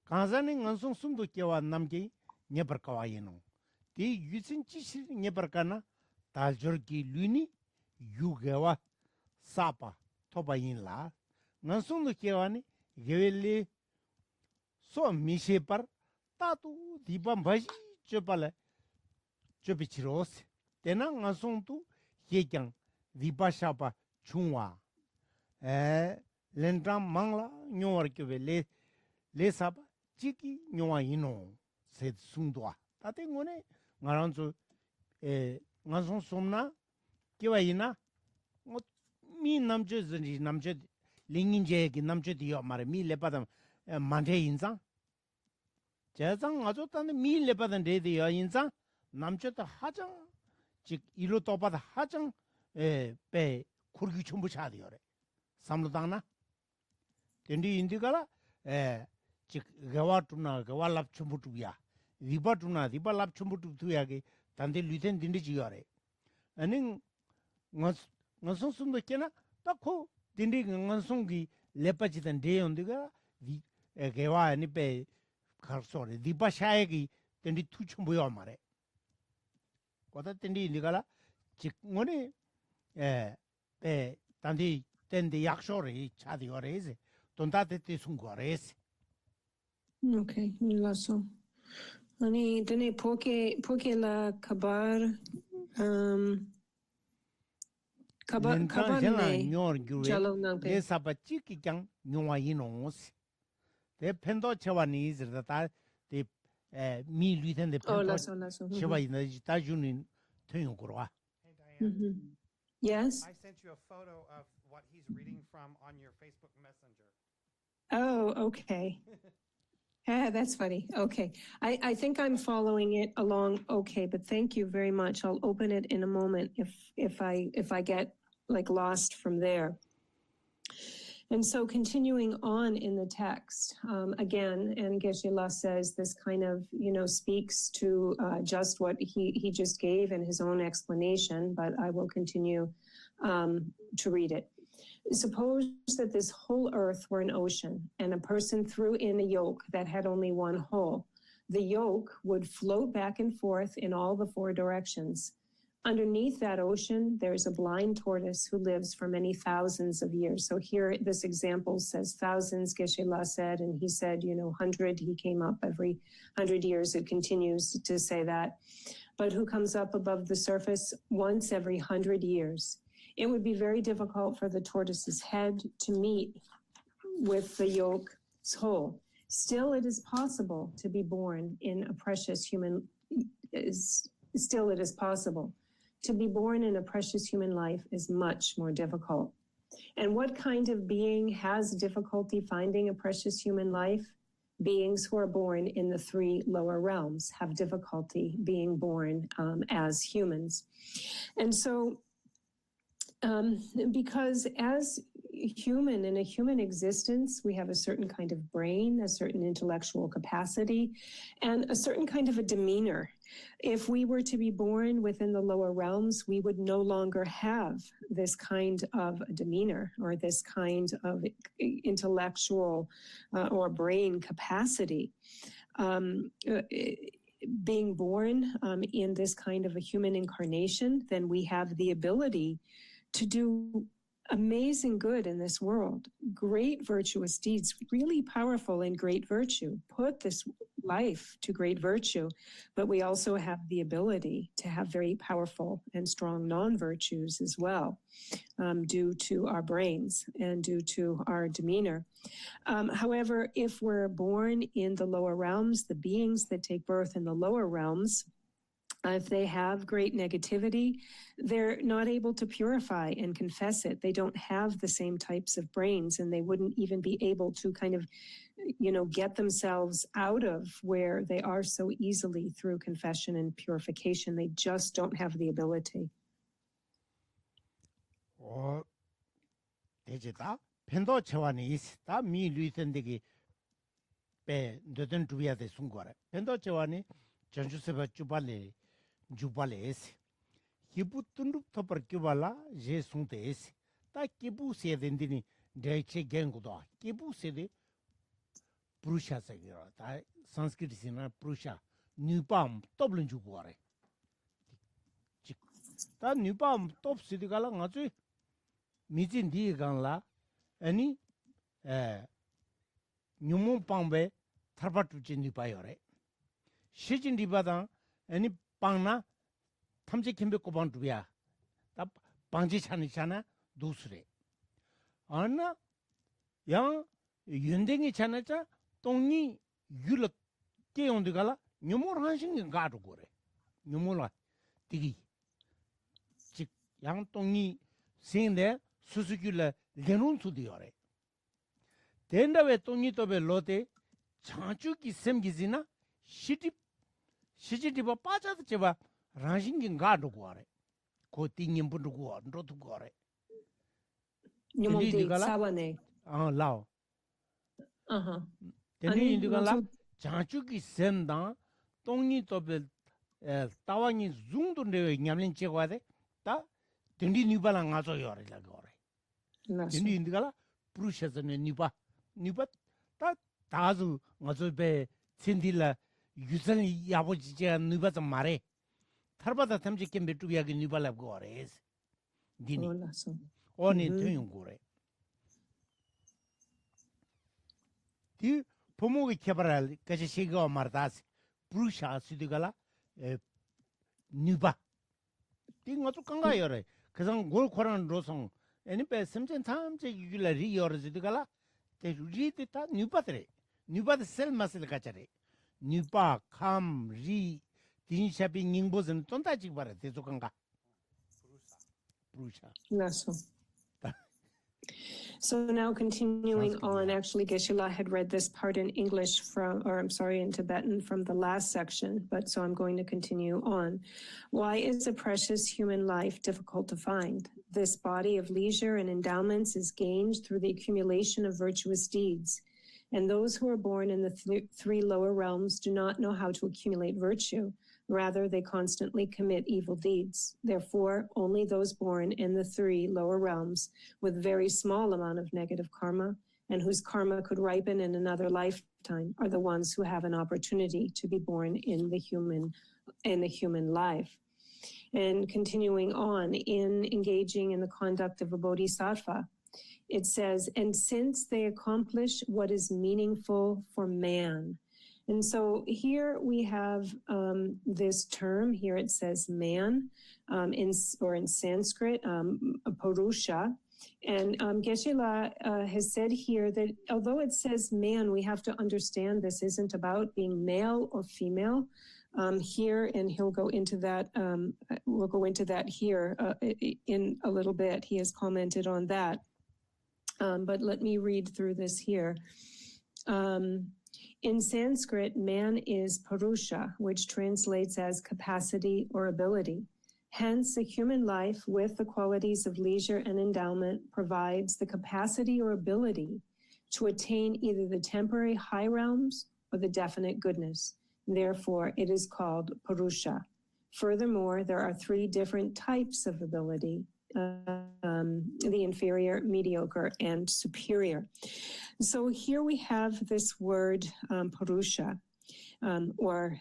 kanzani ngaso sumdo kewa namge nyebar kawayeno ti yusin chi nyebar kana Taljorki luni yugewa sapa tobayin la nansung kewani gewele so mishepar tatu dibam baji chopala chopichiros tena nansung tu yekyang dibashapa chungwa lentram mangla nyowar kewele le sapa chiki nyowa ino se sungdwa tate ngone ngaranzo ngasong somna kiwa ina mi namche zani namche lingin ki namche diyo mare mi lepadam mante inzang jazang ngazo tanda mi lepadam de diyo inzang namche ta hajang jik ilo topa ta hajang pe kurgi chumbu cha diyo re samlo tangna tendi indi kala jik gawa tuna gawa lap chumbu tuya riba tuna riba lap chumbu tuya ki tante luten dindi chiyore. Ani ngansong sumdo kena, ta ko dindi ngansong ki lepa chitan deyon diga, gewa ani pe karsore, dipa shaya ki dindi tu chumbuyo mare. Kota dindi indi kala, chik ngone pe tante tende yakshore chadi yore ese, tontate te sungore ese. Okay, lasso. Ani tene porque la kabar kabar ne jalo nang pe saba chiki kyang nywa yinos te pendo chewa ni zirda ta te mi luten de pendo chewa yin ta junin tyon kurwa. Hey Diane. Yes. I sent you a photo of what he's reading from on your Facebook Messenger. Oh, okay. Yeah, that's funny. Okay. I think I'm following it along okay, but thank you very much. I'll open it in a moment if I get like lost from there. And so continuing on in the text, again, and Geshe-la says this kind of, speaks to just what he just gave in his own explanation, but I will continue to read it. Suppose that this whole earth were an ocean and a person threw in a yoke that had only one hole. The yoke would float back and forth in all the four directions. Underneath that ocean, there's a blind tortoise who lives for many thousands of years. So here, this example says thousands, Geshe-la said, and he said, 100, he came up every 100 years. It continues to say that. But who comes up above the surface once every 100 years. It would be very difficult for the tortoise's head to meet with the yoke's hole. Still, it is possible to be born in a precious human, still it is possible. To be born in a precious human life is much more difficult. And what kind of being has difficulty finding a precious human life? Beings who are born in the three lower realms have difficulty being born as humans. And so, because as human, in a human existence, we have a certain kind of brain, a certain intellectual capacity, and a certain kind of a demeanor. If we were to be born within the lower realms, we would no longer have this kind of demeanor or this kind of intellectual or brain capacity. Being born in this kind of a human incarnation, then we have the ability to do amazing good in this world, great virtuous deeds, really powerful and great virtue, put this life to great virtue, but we also have the ability to have very powerful and strong non-virtues as well, due to our brains and due to our demeanor. However, if we're born in the lower realms, the beings that take birth in the lower realms, if they have great negativity, they're not able to purify and confess it. They don't have the same types of brains, and they wouldn't even be able to kind of, get themselves out of where they are so easily through confession and purification. They just don't have the ability. 대지다 펜도 체완이 있다 미 루이텐데기 배 너든 두야데 순거래 펜도 체완이 전주세바 주발레스 기부tundup topar kibala je sungte esi ta kibu sedendini deche gengudo kibu sede prusha sagira ta sanskrit sina prusha nupam toblun jugore ta nupam top sidigala ngachu mijin di ganla ani nyumon pambe tharpatu chindi payore shijin dibada ani pangna 탐지 김배 꼬방 두야 다 방지 차니잖아 두스레 아나 양 윤댕이 차나자 똥니 율럭 깨온데가라 녀몰 한신 가도 거래 녀몰라 디기 즉양 똥니 생데 수수규라 레논 수디요래 된다왜 똥니 또베 로데 장주기 셈기지나 시지디바 빠져도 제바 ranjingin gado gore ko tingin bundu go ndo tu gore Nyumongdi sawane lao teni indigala janchu ki senda tongni tobe tawani zungdo ne nyamlen chegwa de ta tendi nibala ngazo yore la gore teni indigala prushazane niba ta tazu ngazo be sindila yusan yaboji je niba ta mare Tarbata tamji kembe tubiagi nibalab gores. Dini. Oni tuyung gore. Ti pomogi kebaral kaje shiga mardas prusha sidigala niba. Ti ngatu kanga yore. Kazang gol koran rosong. Eni pe semchen tamje yugula ri yore sidigala. Te ri ta nibatre. Niba sel masil kachare. Niba kam ri Dinshabi Ningbozen Tontaji Bara Tezokanga. Prusha. So now continuing on, actually Geshe-la had read this part in English in Tibetan from the last section, but so I'm going to continue on. Why is a precious human life difficult to find? This body of leisure and endowments is gained through the accumulation of virtuous deeds. And those who are born in the three lower realms do not know how to accumulate virtue. Rather, they constantly commit evil deeds. Therefore, only those born in the 3 lower realms with very small amount of negative karma and whose karma could ripen in another lifetime are the ones who have an opportunity to be born in the human life. And continuing on, in engaging in the conduct of a bodhisattva, it says, and since they accomplish what is meaningful for man. And so here we have this term, here it says man, in Sanskrit, Purusha. And Geshe-la has said here that although it says man, we have to understand this isn't about being male or female. Here, and he'll go into that, we'll go into that here in a little bit. He has commented on that. But let me read through this here. In Sanskrit, man is Purusha, which translates as capacity or ability. Hence, a human life with the qualities of leisure and endowment provides the capacity or ability to attain either the temporary high realms or the definite goodness. Therefore, it is called Purusha. Furthermore, there are 3 different types of ability, the inferior, mediocre, and superior. So here we have this word Purusha, or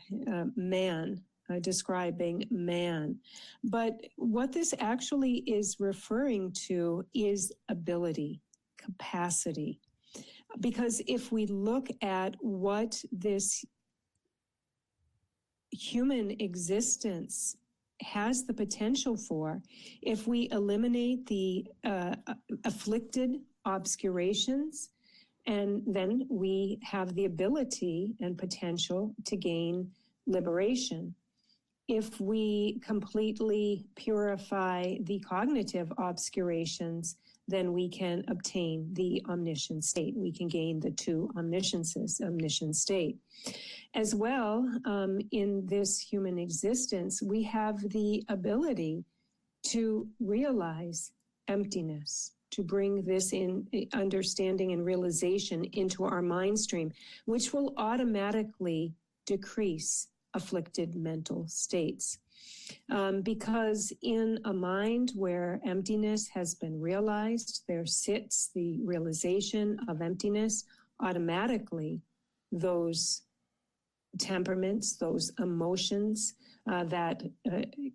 man, describing man. But what this actually is referring to is ability, capacity. Because if we look at what this human existence has the potential for, if we eliminate the afflicted obscurations, and then we have the ability and potential to gain liberation. If we completely purify the cognitive obscurations, then we can obtain the omniscient state. We can gain the 2 omnisciences, omniscient state. As well, in this human existence, we have the ability to realize emptiness, to bring this in understanding and realization into our mind stream, which will automatically decrease afflicted mental states. Because in a mind where emptiness has been realized, there sits the realization of emptiness, automatically those temperaments, those emotions, that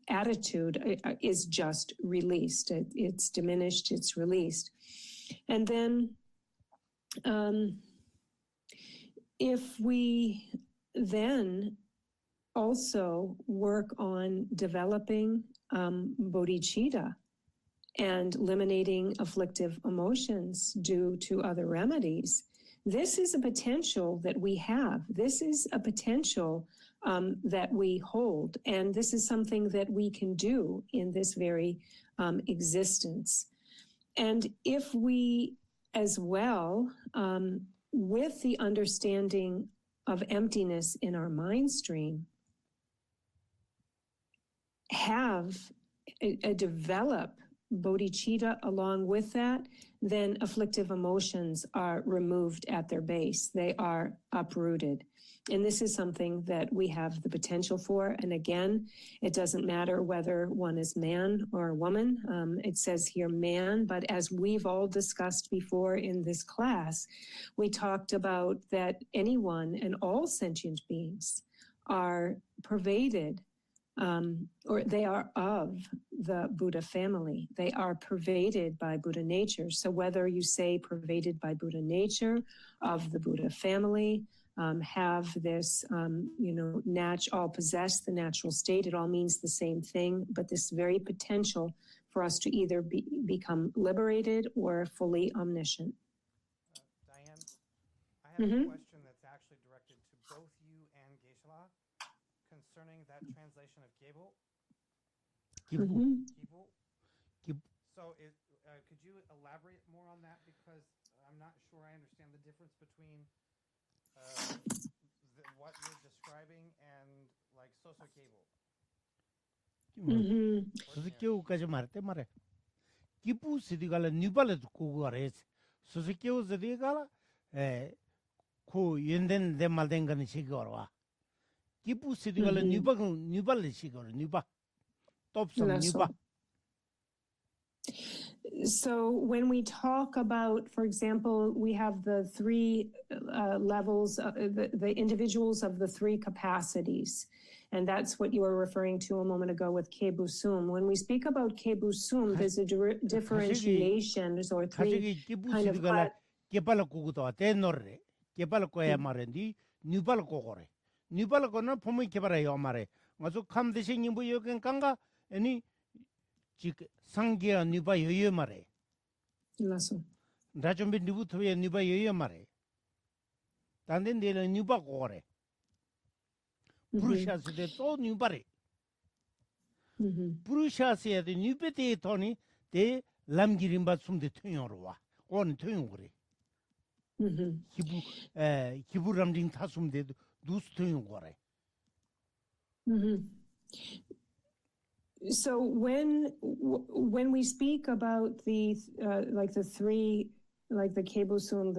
attitude is just released. It's diminished, it's released. And then if we then also work on developing bodhicitta and eliminating afflictive emotions due to other remedies, this is a potential that we have. This is a potential that we hold. And this is something that we can do in this very existence. And if we as well, with the understanding of emptiness in our mind stream, have a develop bodhicitta along with that, then afflictive emotions are removed at their base. They are uprooted. And this is something that we have the potential for. And again, it doesn't matter whether one is man or woman. It says here man, but as we've all discussed before in this class, we talked about that anyone and all sentient beings are pervaded or they are of the Buddha family. They are pervaded by Buddha nature. So whether you say pervaded by Buddha nature, of the Buddha family, have this, all possess the natural state, it all means the same thing, but this very potential for us to either become liberated or fully omniscient. Diane, I have a question that's actually directed to both you and Geshe-la concerning that translation of Gebel. Gebel. So could you elaborate more on that? Because I'm not sure I understand the difference between what you're describing and like Soso Gebel. Soso Marte Mare. Kipu Sidigala Nubala Kugares. Soso Sidigala, Ku Yenden de Maldengan Sigorwa. 기부 시디가라 뉴발을 시거라 뉴바 톱섬 뉴바. So when we talk about, for example, we have the three levels, the individuals of the three capacities. And that's what you were referring to a moment ago with Kebusum. When we speak about Kebusum, there's a differentiation or three kind of... 상기야 누바 여여 말해. 라소. 나좀비 누부터에 누바 여여 말해. 단된데는 누바 고래. 브루샤스데 또 누바래. 브루샤스에도 누베데 토니 데 람기림바 숨데 퉁여로 와. 온 퉁여고래. 기부람딩 타숨데도 누스 퉁여고래. So when we speak about the like the three, like the Kebusum,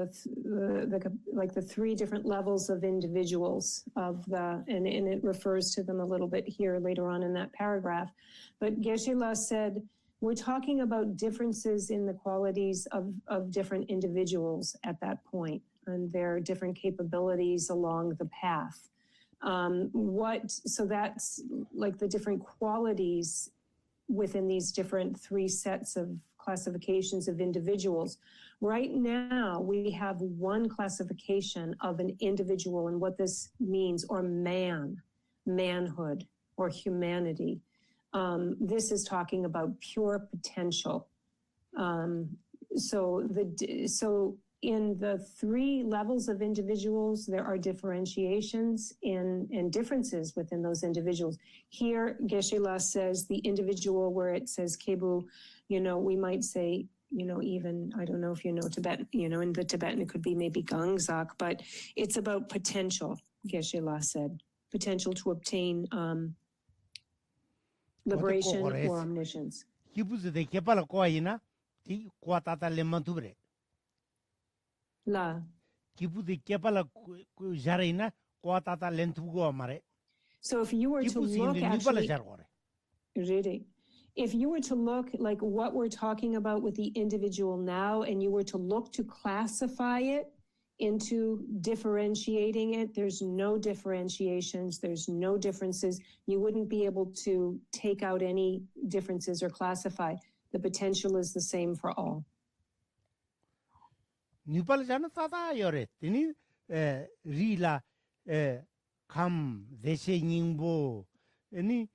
like the three different levels of individuals of the, and it refers to them a little bit here later on in that paragraph, but Geshe-la said we're talking about differences in the qualities of different individuals at that point and their different capabilities along the path. So that's like the different qualities within these different three sets of classifications of individuals. Right now, we have one classification of an individual and what this means, or manhood, or humanity. This is talking about pure potential. So in the three levels of individuals, there are differentiations and differences within those individuals. Here, Geshe-la says the individual where it says Kebu, we might say, even, I don't know if you know Tibetan, in the Tibetan it could be maybe Gangzak, but it's about potential, Geshe-la said. Potential to obtain liberation or omniscience. La. So if you were to look actually, really, if you were to look like what we're talking about with the individual now, and you were to look to classify it into differentiating it, there's no differentiations, there's no differences. You wouldn't be able to take out any differences or classify. The potential is the same for all. 뉴발 자는 따다 요래. 되니 리라 감 대세 닝보 아니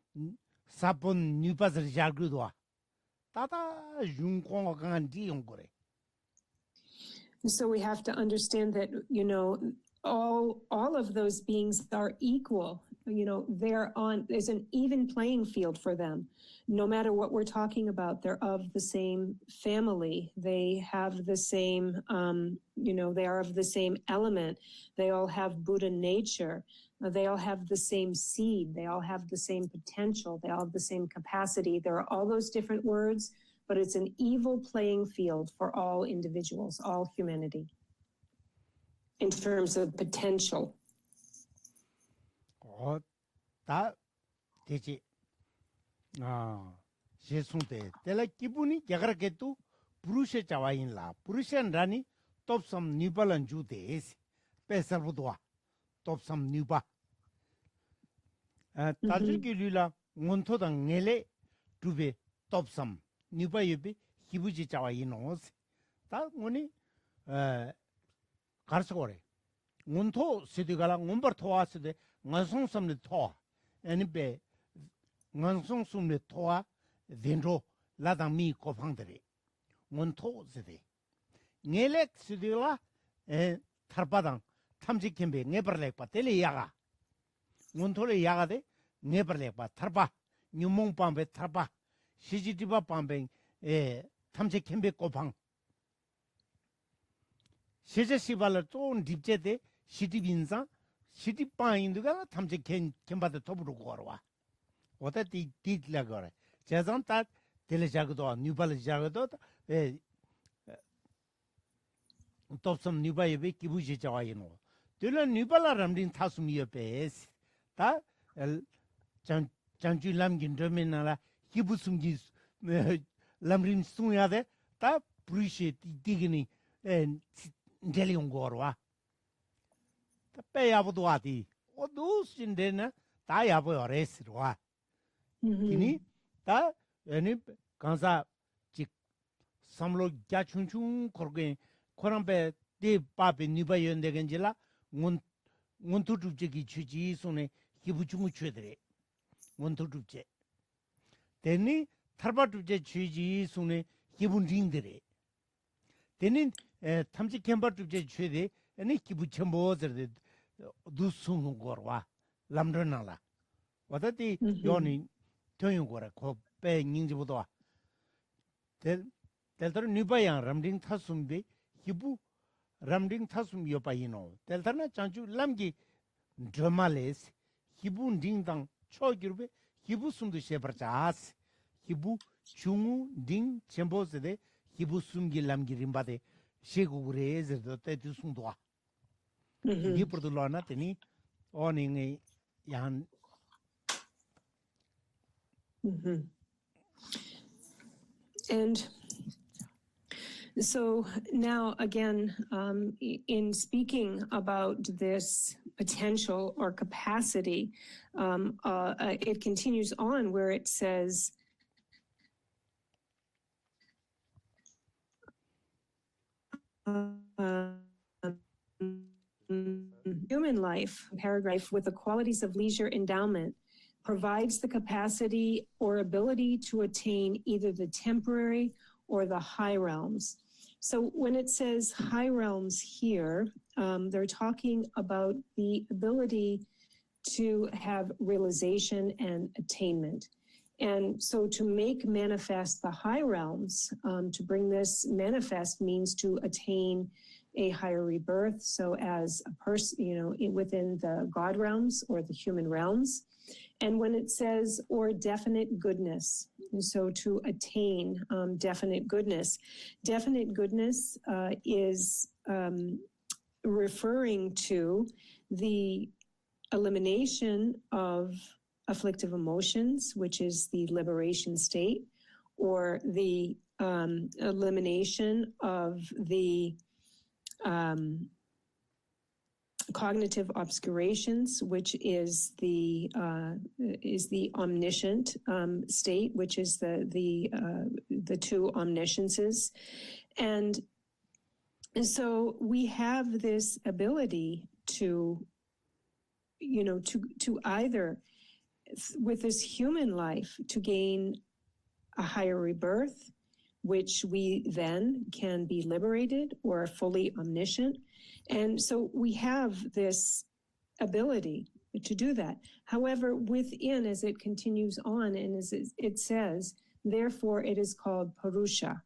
사본 뉴바스 자그도와 따다 윤공어간 디용거래. So we have to understand that, all of those beings are equal. There's an even playing field for them. No matter what we're talking about, they're of the same family. They have the same, they are of the same element. They all have Buddha nature. They all have the same seed. They all have the same potential. They all have the same capacity. There are all those different words, but it's an evil playing field for all individuals, all humanity, in terms of potential. 다 되지. 제송대. 때라 기분이 야가라게도 부르셔 자와인라. 부르셔라니 톱섬 뉴발란 주데스. 베서부도와 톱섬 뉴바. 다주기류라 원토당 넬레 두베 톱섬 뉴바유비 기부지 자와이노스. 다 뭐니 가르쳐거래. 원토 시디가라 원버토와스데 ngasongsamne thoa enibe ngasongsumne thoa dendro ladang mi kopangdere ngonto zede ngelek sidila tharpadang thamjikembe ngeberlekpa tele yaga ngontole yagade ngeberlekpa tharpa nyumong pambe tharpa 시지디바 pambe thamjikembe kopang 세제시발을 좀 딥제데 시디빈상 시디 파인드가 탐제 캔바데 토브로 거와 어때 디디라 거래 제잔타 텔레자고도 뉴발자고도 톱섬 뉴바이베 기부지 자와이노 들은 뉴발라람딘 타스미여베스 다 장주 람긴 드면라 히부숨기 람림 숭야데 다 appreciate 디기니 델리온 거와 다 빼야보도 와디 오도신데나 다 야보요 레스와 기니 다 애니 간사 직 삼로 갸춘춘 거게 코람베 데 바베 니바연데겐질라 원투주제기 취지 손에 기부중을 취들에 원투주제 데니 타바주제 취지 손에 기분진들에 데니 탐지 캠바주제 취데 아니 기부첨보들 두수는 거와 람르나라 와다티 요니 토용 거라 코페 닝지보도 델터 니바양 람딩 타숨비 기부 람딩 타숨 요파이노 델타나 chanchu lamgi dramales hibu dingdang chogirube hibu sumdu sheparchas hibu chungu ding chembozede hibu sumgi lamgi rimbade shegure zerdo tetu sumdwa di produlana teni oning yan And so now again, in speaking about this potential or capacity, it continues on where it says, human life, paragraph, with the qualities of leisure endowment, provides the capacity or ability to attain either the temporary or the high realms. So when it says high realms here, they're talking about the ability to have realization and attainment. And so to make manifest the high realms, to bring this manifest means to attain a higher rebirth. So as a person, within the God realms or the human realms. And when it says, or definite goodness, and so to attain definite goodness is referring to the elimination of afflictive emotions, which is the liberation state, or the elimination of the cognitive obscurations, which is the omniscient state, which is the two omnisciences, and so we have this ability to either with this human life to gain a higher rebirth, which we then can be liberated or fully omniscient. And so we have this ability to do that. However, within, as it continues on, and as it says, therefore it is called Purusha.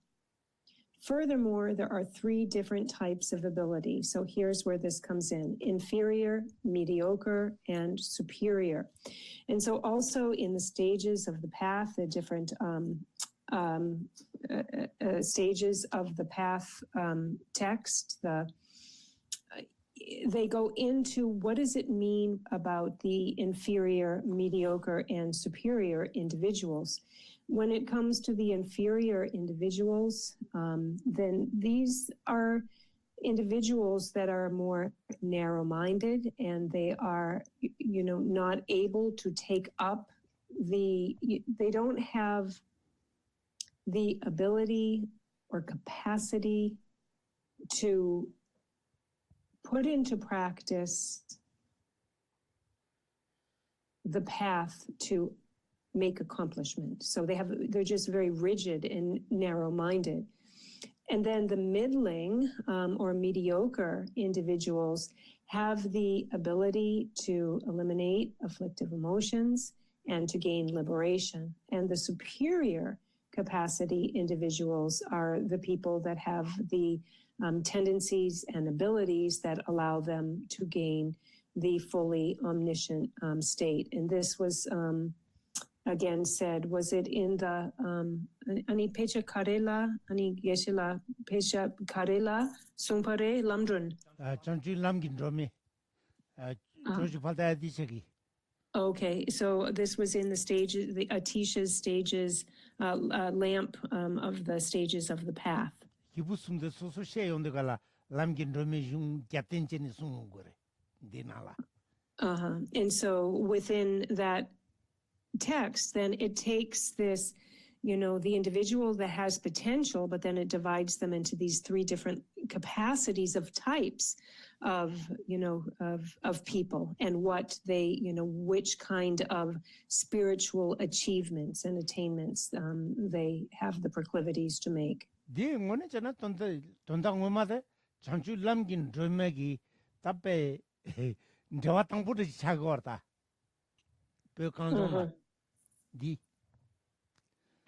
Furthermore, there are three different types of ability. So here's where this comes in: inferior, mediocre, and superior. And so also in the stages of the path, the different stages of the path text, they go into what does it mean about the inferior, mediocre, and superior individuals. When it comes to the inferior individuals, then these are individuals that are more narrow-minded, and they are, not able to take up they don't have the ability or capacity to put into practice the path to make accomplishment. So they're just very rigid and narrow-minded. And then the middling or mediocre individuals have the ability to eliminate afflictive emotions and to gain liberation. And the superior capacity individuals are the people that have the tendencies and abilities that allow them to gain the fully omniscient state. And this was again said, was it in the ani pecha karela, ani yeshila pecha karela, sungpare lamdrun. chanchu lamgin drome joju palda di chegi Okay, so this was in the stages, the Atisha's stages, lamp of the stages of the path. 기부숨데 소소시에 온데 갈라 람긴 로메중 갸텐체니 숨은 거래. 디나라. And so within that text, then it takes this, the individual that has potential, but then it divides them into these three different capacities of types of people and what they, which kind of spiritual achievements and attainments they have the proclivities to make. 디 원에잖아 돈당 뭐마데 장주 람긴 로메기 답배 저와 땅부터 차고 왔다. 뼈강정마 디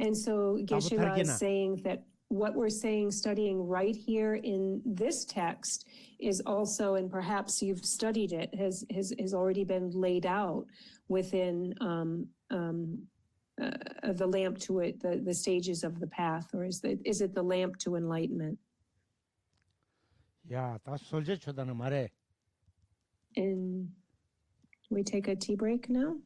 And so Geshe-la is saying that what we're saying, studying right here in this text is also, and perhaps you've studied it, has already been laid out within the lamp to it, the stages of the path, or is it the lamp to enlightenment? 야, 다 솔제 쳐다는 말에. And we take a tea break now?